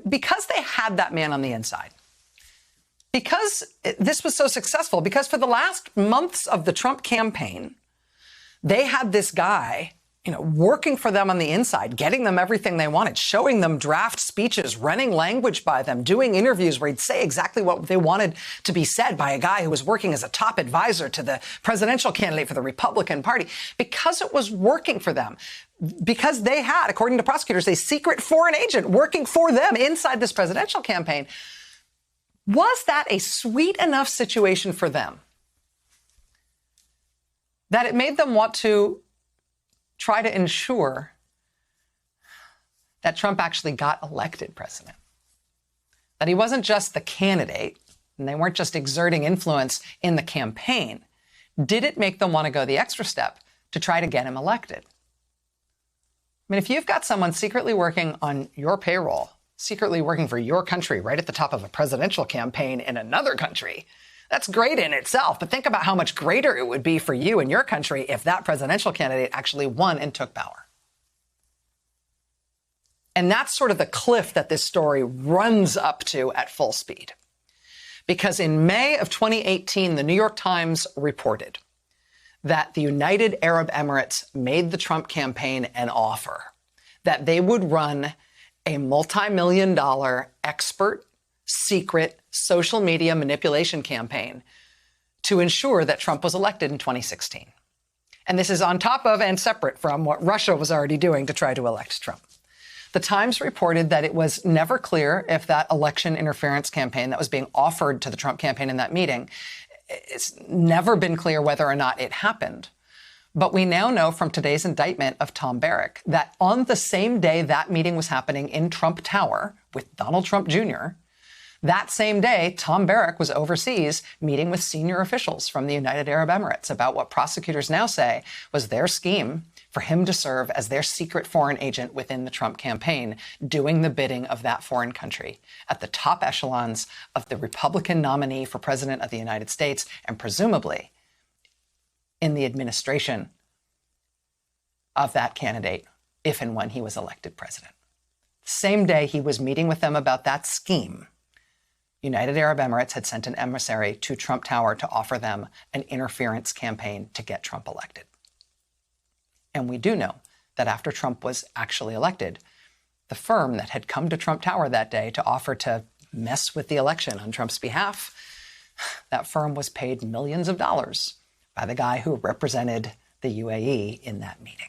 because they had that man on the inside, because this was so successful, because for the last months of the Trump campaign, they had this guy, working for them on the inside, getting them everything they wanted, showing them draft speeches, running language by them, doing interviews where he'd say exactly what they wanted to be said by a guy who was working as a top advisor to the presidential candidate for the Republican Party, because it was working for them, because they had, according to prosecutors, a secret foreign agent working for them inside this presidential campaign. Was that a sweet enough situation for them that it made them want to try to ensure that Trump actually got elected president? That he wasn't just the candidate, and they weren't just exerting influence in the campaign. Did it make them want to go the extra step to try to get him elected? I mean, if you've got someone secretly working on your payroll, secretly working for your country right at the top of a presidential campaign in another country, that's great in itself, but think about how much greater it would be for you and your country if that presidential candidate actually won and took power. And that's sort of the cliff that this story runs up to at full speed. Because in May of 2018, the New York Times reported that the United Arab Emirates made the Trump campaign an offer that they would run a multi-million-dollar expert secret social media manipulation campaign to ensure that Trump was elected in 2016. And this is on top of and separate from what Russia was already doing to try to elect Trump. The Times reported that it was never clear if that election interference campaign that was being offered to the Trump campaign in that meeting, it's never been clear whether or not it happened. But we now know from today's indictment of Tom Barrack that on the same day that meeting was happening in Trump Tower with Donald Trump Jr., that same day, Tom Barrack was overseas meeting with senior officials from the United Arab Emirates about what prosecutors now say was their scheme for him to serve as their secret foreign agent within the Trump campaign, doing the bidding of that foreign country at the top echelons of the Republican nominee for president of the United States, and presumably in the administration of that candidate if and when he was elected president. Same day he was meeting with them about that scheme, United Arab Emirates had sent an emissary to Trump Tower to offer them an interference campaign to get Trump elected. And we do know that after Trump was actually elected, the firm that had come to Trump Tower that day to offer to mess with the election on Trump's behalf, that firm was paid millions of dollars by the guy who represented the UAE in that meeting.